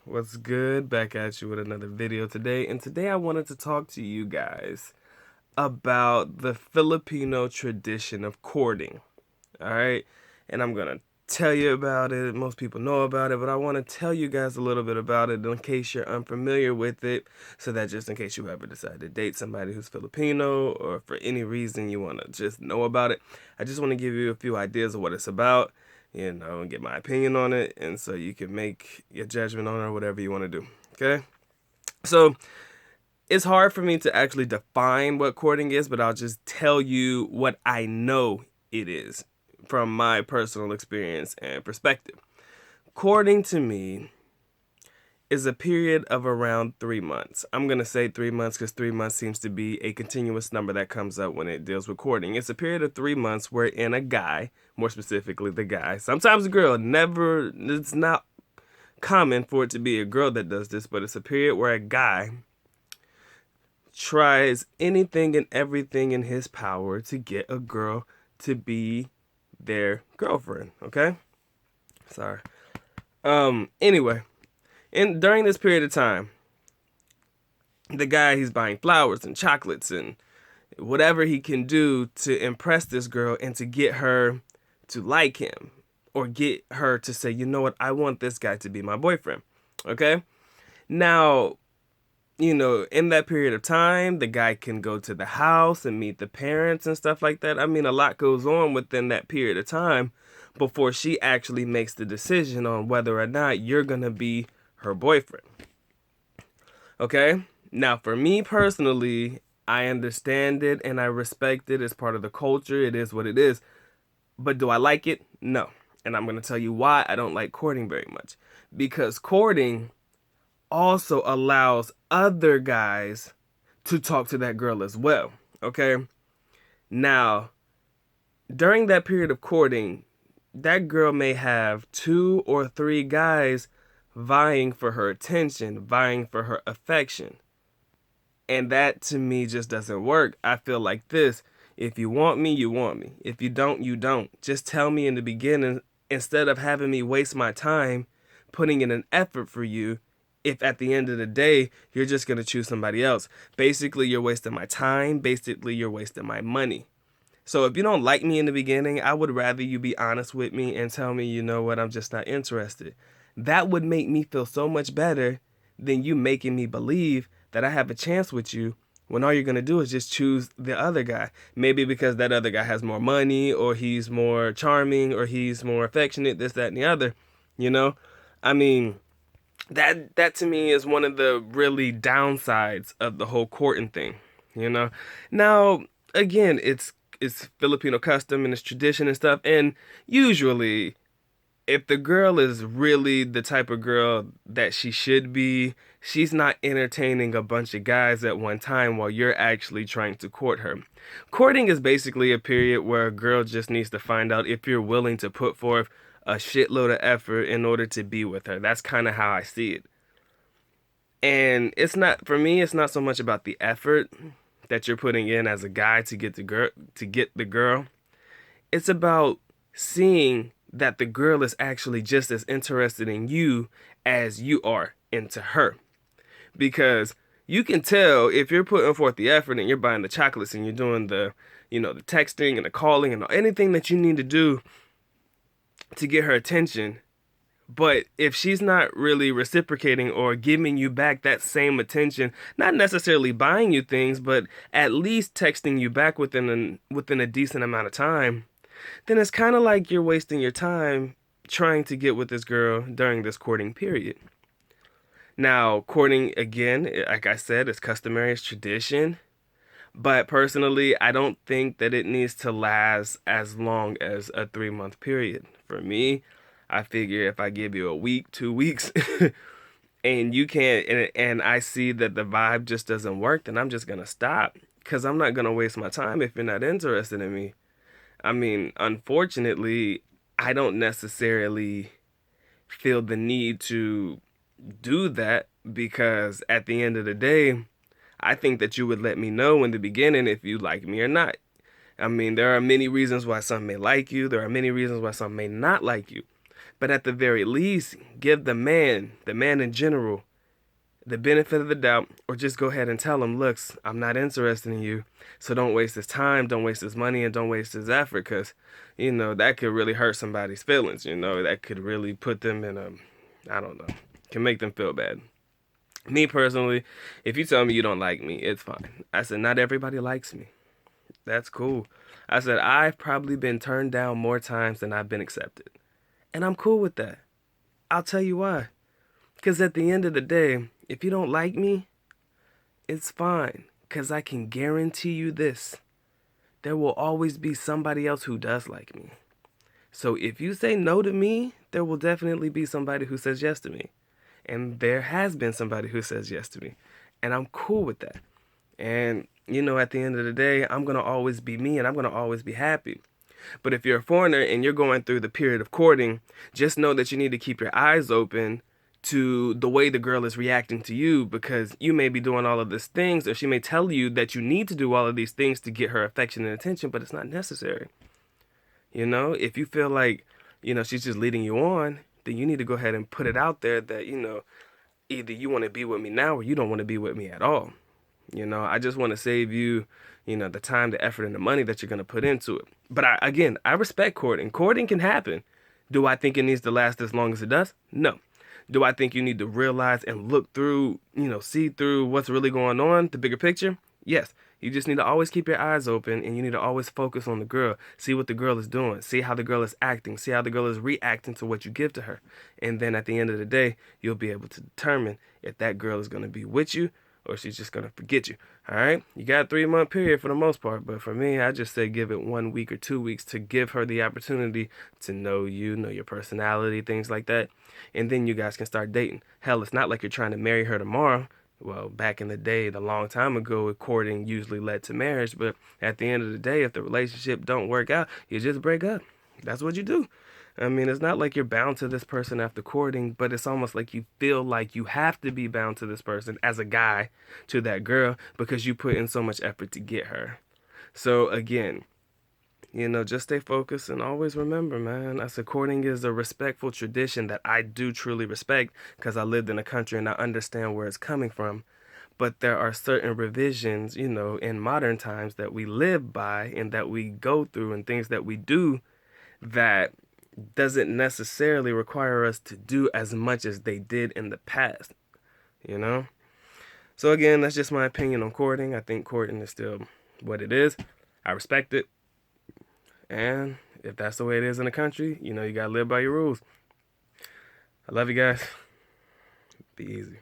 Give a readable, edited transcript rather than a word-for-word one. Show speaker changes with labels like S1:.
S1: What's good? Back at you with another video today. And today I wanted to talk to you guys about the Filipino tradition of courting. All right? And I'm going to tell you about it. Most people know about it, but I want to tell you guys a little bit about it in case you're unfamiliar with it. So that just in case you ever decide to date somebody who's Filipino or for any reason you want to just know about it, I just want to give you a few ideas of what it's about, and get my opinion on it, and so you can make your judgment on it or whatever you want to do. Okay? So it's hard for me to actually define what courting is, but I'll just tell you what I know it is from my personal experience and perspective. Courting to me is a period of around 3 months. I'm going to say 3 months because 3 months seems to be a continuous number that comes up when it deals with courting. It's a period of 3 months wherein a guy, more specifically the guy, sometimes a girl, it's not common for it to be a girl that does this, but it's a period where a guy tries anything and everything in his power to get a girl to be their girlfriend, okay? Sorry. Anyway, and during this period of time, the guy, he's buying flowers and chocolates and whatever he can do to impress this girl and to get her to like him or get her to say, you know what, I want this guy to be my boyfriend. Okay? Now, in that period of time, the guy can go to the house and meet the parents and stuff like that. I mean, a lot goes on within that period of time before she actually makes the decision on whether or not you're going to be her boyfriend. Okay? Now, for me personally, I understand it and I respect it as part of the culture. It is what it is. But do I like it? No. And I'm going to tell you why I don't like courting very much. Because courting also allows other guys to talk to that girl as well. Okay? Now, during that period of courting, that girl may have 2 or 3 guys vying for her attention, vying for her affection. And that to me just doesn't work. I feel like this. If you want me, you want me. If you don't, you don't. Just tell me in the beginning instead of having me waste my time putting in an effort for you if at the end of the day you're just going to choose somebody else. Basically, you're wasting my time. Basically, you're wasting my money. So if you don't like me in the beginning, I would rather you be honest with me and tell me, you know what, I'm just not interested. That would make me feel so much better than you making me believe that I have a chance with you when all you're going to do is just choose the other guy. Maybe because that other guy has more money or he's more charming or he's more affectionate, this, that, and the other. You know? I mean, that to me is one of the really downsides of the whole courting thing. You know? Now, again, it's Filipino custom and it's tradition and stuff. And usually if the girl is really the type of girl that she should be, she's not entertaining a bunch of guys at one time while you're actually trying to court her. Courting is basically a period where a girl just needs to find out if you're willing to put forth a shitload of effort in order to be with her. That's kind of how I see it. And it's not, for me, it's not so much about the effort that you're putting in as a guy to get the girl. It's about seeing that the girl is actually just as interested in you as you are into her. Because you can tell if you're putting forth the effort and you're buying the chocolates and you're doing the texting and the calling and anything that you need to do to get her attention. But if she's not really reciprocating or giving you back that same attention, not necessarily buying you things, but at least texting you back within a decent amount of time, then it's kind of like you're wasting your time trying to get with this girl during this courting period. Now, courting, again, like I said, is customary, it's tradition. But personally, I don't think that it needs to last as long as a 3 month period. For me, I figure if I give you a week, 2 weeks, and you can't, and I see that the vibe just doesn't work, then I'm just going to stop. Because I'm not going to waste my time if you're not interested in me. I mean, unfortunately, I don't necessarily feel the need to do that because at the end of the day, I think that you would let me know in the beginning if you like me or not. I mean, there are many reasons why some may like you. There are many reasons why some may not like you. But at the very least, give the man in general, the benefit of the doubt, or just go ahead and tell him, look, I'm not interested in you, so don't waste his time, don't waste his money, and don't waste his effort, because, that could really hurt somebody's feelings, that could really put them in I don't know, can make them feel bad. Me personally, if you tell me you don't like me, it's fine. I said, not everybody likes me. That's cool. I said, I've probably been turned down more times than I've been accepted. And I'm cool with that. I'll tell you why. Because at the end of the day, if you don't like me, it's fine. Because I can guarantee you this. There will always be somebody else who does like me. So if you say no to me, there will definitely be somebody who says yes to me. And there has been somebody who says yes to me. And I'm cool with that. And, at the end of the day, I'm going to always be me and I'm going to always be happy. But if you're a foreigner and you're going through the period of courting, just know that you need to keep your eyes open to the way the girl is reacting to you, because you may be doing all of these things, or she may tell you that you need to do all of these things to get her affection and attention, but it's not necessary. If you feel like, she's just leading you on, then you need to go ahead and put it out there that, either you want to be with me now or you don't want to be with me at all. I just want to save you, the time, the effort, and the money that you're going to put into it. But I respect courting. Courting can happen. Do I think it needs to last as long as it does? No. Do I think you need to realize and look through, see through what's really going on, the bigger picture? Yes. You just need to always keep your eyes open, and you need to always focus on the girl. See what the girl is doing. See how the girl is acting. See how the girl is reacting to what you give to her. And then at the end of the day, you'll be able to determine if that girl is going to be with you or she's just going to forget you. All right? You got a 3-month period for the most part. But for me, I just say give it 1 week or 2 weeks to give her the opportunity to know you, know your personality, things like that. And then you guys can start dating. Hell, it's not like you're trying to marry her tomorrow. Well, back in the day, a long time ago, courting usually led to marriage. But at the end of the day, if the relationship don't work out, you just break up. That's what you do. I mean, it's not like you're bound to this person after courting, but it's almost like you feel like you have to be bound to this person as a guy to that girl because you put in so much effort to get her. So again, just stay focused and always remember, man, I said courting is a respectful tradition that I do truly respect because I lived in a country and I understand where it's coming from. But there are certain revisions, in modern times that we live by and that we go through and things that we do that doesn't necessarily require us to do as much as they did in the past, So again, that's just my opinion on courting. I think courting is still what it is. I respect it. And if that's the way it is in the country, you gotta live by your rules. I love you guys. Be easy.